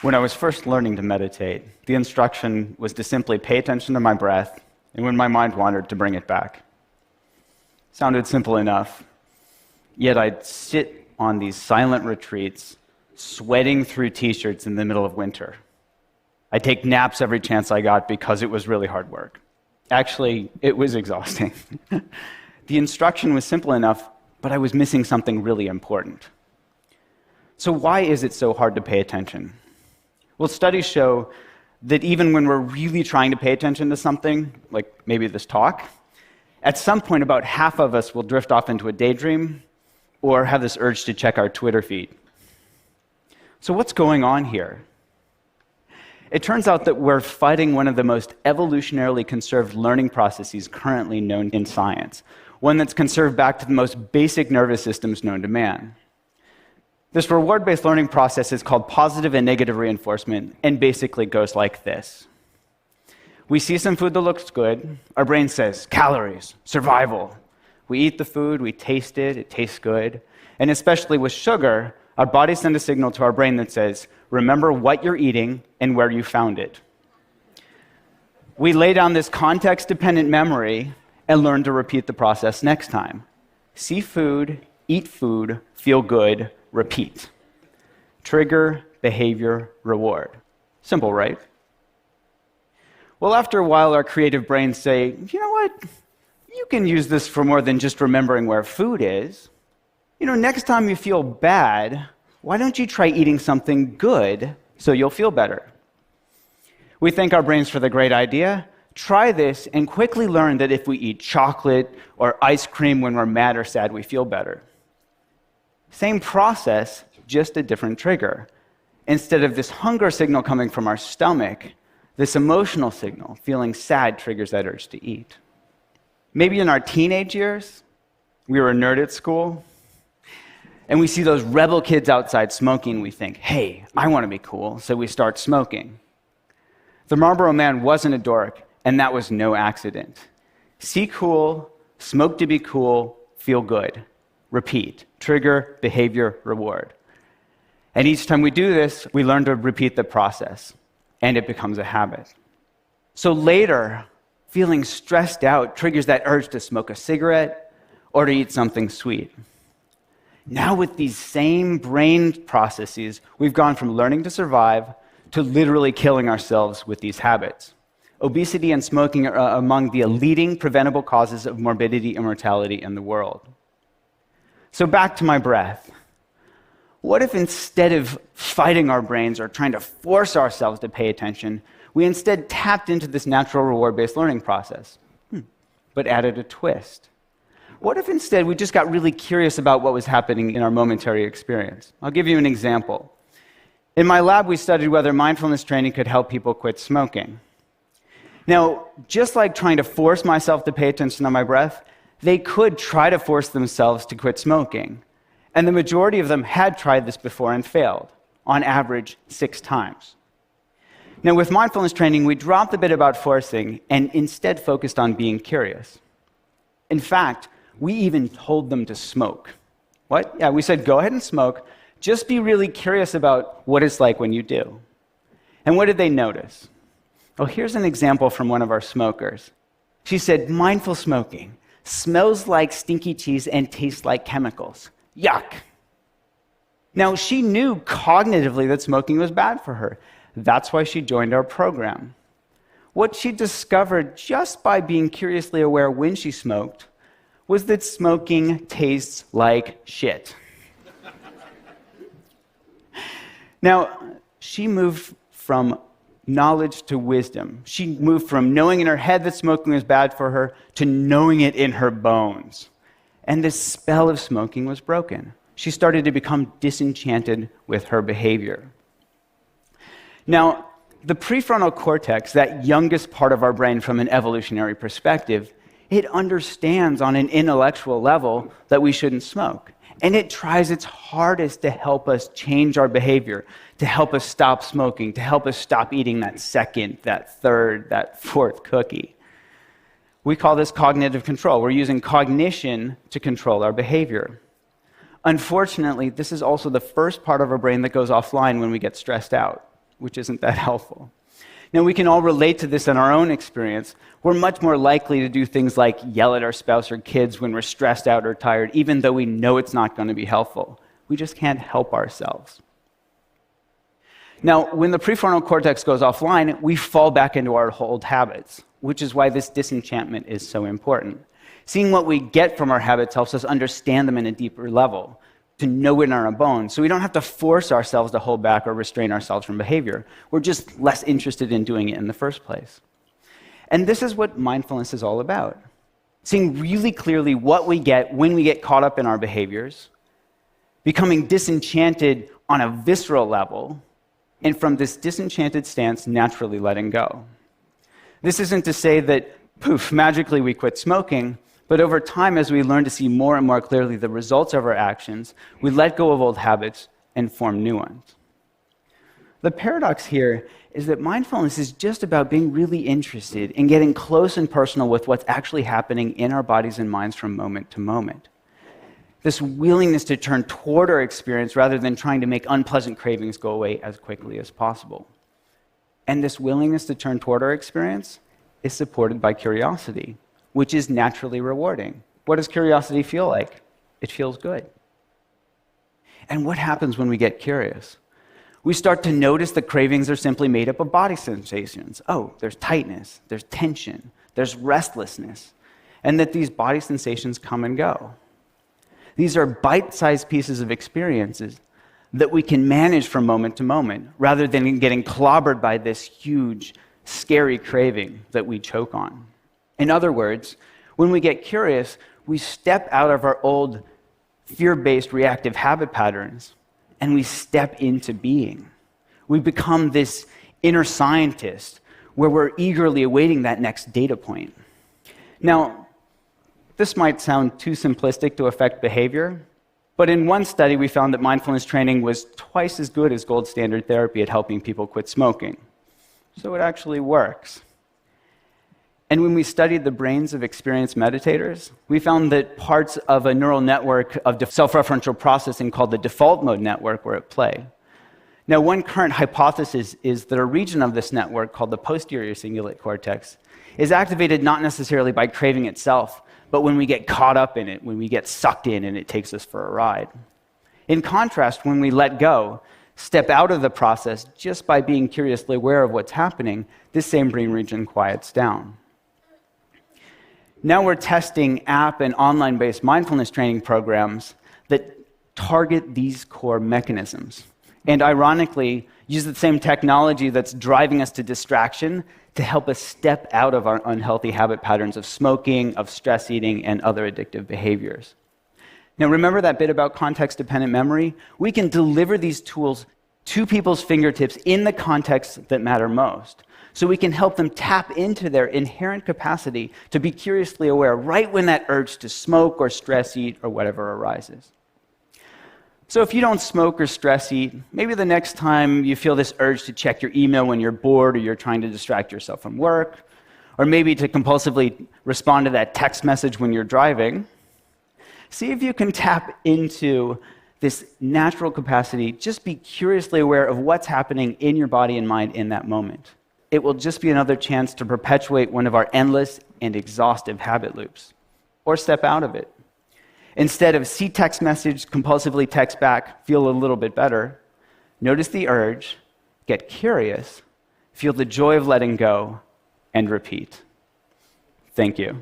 When I was first learning to meditate, the instruction was to simply pay attention to my breath, and when my mind wandered, to bring it back. Sounded simple enough, yet I'd sit on these silent retreats, sweating through t-shirts in the middle of winter. I'd take naps every chance I got because it was really hard work. Actually, it was exhausting. The instruction was simple enough, but I was missing something really important. So why is it so hard to pay attention? Well, studies show that even when we're really trying to pay attention to something, like maybe this talk, at some point about half of us will drift off into a daydream or have this urge to check our Twitter feed. So what's going on here? It turns out that we're fighting one of the most evolutionarily conserved learning processes currently known in science, one that's conserved back to the most basic nervous systems known to man. This reward-based learning process is called positive and negative reinforcement, and basically goes like this. We see some food that looks good. Our brain says, calories, survival. We eat the food, we taste it, it tastes good. And especially with sugar, our body sends a signal to our brain that says, remember what you're eating and where you found it. We lay down this context-dependent memory and learn to repeat the process next time. See food, eat food, feel good, repeat. Trigger, behavior, reward. Simple, right? Well, after a while, our creative brains say, you know what? You can use this for more than just remembering where food is. Next time you feel bad, why don't you try eating something good so you'll feel better? We thank our brains for the great idea. Try this and quickly learn that if we eat chocolate or ice cream when we're mad or sad, we feel better. Same process, just a different trigger. Instead of this hunger signal coming from our stomach, this emotional signal, feeling sad, triggers that urge to eat. Maybe in our teenage years, we were a nerd at school, and we see those rebel kids outside smoking, we think, hey, I want to be cool, so we start smoking. The Marlboro Man wasn't a dork, and that was no accident. See cool, smoke to be cool, feel good. Repeat. Trigger, behavior, reward. And each time we do this, we learn to repeat the process, and it becomes a habit. So later, feeling stressed out triggers that urge to smoke a cigarette or to eat something sweet. Now with these same brain processes, we've gone from learning to survive to literally killing ourselves with these habits. Obesity and smoking are among the leading preventable causes of morbidity and mortality in the world. So back to my breath. What if instead of fighting our brains or trying to force ourselves to pay attention, we instead tapped into this natural reward-based learning process, but added a twist? What if instead we just got really curious about what was happening in our momentary experience? I'll give you an example. In my lab, we studied whether mindfulness training could help people quit smoking. Now, just like trying to force myself to pay attention to my breath, they could try to force themselves to quit smoking. And the majority of them had tried this before and failed, on average 6 times. Now, with mindfulness training, we dropped the bit about forcing and instead focused on being curious. In fact, we even told them to smoke. What? Yeah, we said, go ahead and smoke. Just be really curious about what it's like when you do. And what did they notice? Well, here's an example from one of our smokers. She said, mindful smoking smells like stinky cheese and tastes like chemicals. Yuck. Now, she knew cognitively that smoking was bad for her. That's why she joined our program. What she discovered just by being curiously aware when she smoked was that smoking tastes like shit. Now, she moved from knowledge to wisdom. She moved from knowing in her head that smoking was bad for her to knowing it in her bones. And this spell of smoking was broken. She started to become disenchanted with her behavior. Now, the prefrontal cortex, that youngest part of our brain from an evolutionary perspective, it understands on an intellectual level that we shouldn't smoke. And it tries its hardest to help us change our behavior, to help us stop smoking, to help us stop eating that second, that third, that fourth cookie. We call this cognitive control. We're using cognition to control our behavior. Unfortunately, this is also the first part of our brain that goes offline when we get stressed out. which isn't that helpful. Now, we can all relate to this in our own experience. We're much more likely to do things like yell at our spouse or kids when we're stressed out or tired, even though we know it's not going to be helpful. We just can't help ourselves. Now, when the prefrontal cortex goes offline, we fall back into our old habits, which is why this disenchantment is so important. Seeing what we get from our habits helps us understand them in a deeper level, to know it in our bones, so we don't have to force ourselves to hold back or restrain ourselves from behavior. We're just less interested in doing it in the first place. And this is what mindfulness is all about. Seeing really clearly what we get when we get caught up in our behaviors, becoming disenchanted on a visceral level, and from this disenchanted stance, naturally letting go. This isn't to say that, poof, magically we quit smoking, but over time, as we learn to see more and more clearly the results of our actions, we let go of old habits and form new ones. The paradox here is that mindfulness is just about being really interested in getting close and personal with what's actually happening in our bodies and minds from moment to moment. This willingness to turn toward our experience rather than trying to make unpleasant cravings go away as quickly as possible. And this willingness to turn toward our experience is supported by curiosity, which is naturally rewarding. What does curiosity feel like? It feels good. And what happens when we get curious? We start to notice that cravings are simply made up of body sensations. Oh, there's tightness, there's tension, there's restlessness, and that these body sensations come and go. These are bite-sized pieces of experiences that we can manage from moment to moment, rather than getting clobbered by this huge, scary craving that we choke on. In other words, when we get curious, we step out of our old fear-based reactive habit patterns and we step into being. We become this inner scientist where we're eagerly awaiting that next data point. Now, this might sound too simplistic to affect behavior, but in one study we found that mindfulness training was twice as good as gold standard therapy at helping people quit smoking. So it actually works. And when we studied the brains of experienced meditators, we found that parts of a neural network of self-referential processing called the default mode network were at play. Now, one current hypothesis is that a region of this network called the posterior cingulate cortex is activated not necessarily by craving itself, but when we get caught up in it, when we get sucked in and it takes us for a ride. In contrast, when we let go, step out of the process just by being curiously aware of what's happening, this same brain region quiets down. Now we're testing app and online-based mindfulness training programs that target these core mechanisms, and ironically, use the same technology that's driving us to distraction to help us step out of our unhealthy habit patterns of smoking, of stress eating, and other addictive behaviors. Now remember that bit about context-dependent memory? We can deliver these tools to people's fingertips in the contexts that matter most. So we can help them tap into their inherent capacity to be curiously aware right when that urge to smoke or stress eat or whatever arises. So if you don't smoke or stress eat, maybe the next time you feel this urge to check your email when you're bored or you're trying to distract yourself from work, or maybe to compulsively respond to that text message when you're driving, see if you can tap into this natural capacity. Just be curiously aware of what's happening in your body and mind in that moment. It will just be another chance to perpetuate one of our endless and exhaustive habit loops, or step out of it. Instead of see text message, compulsively text back, feel a little bit better, notice the urge, get curious, feel the joy of letting go, and repeat. Thank you.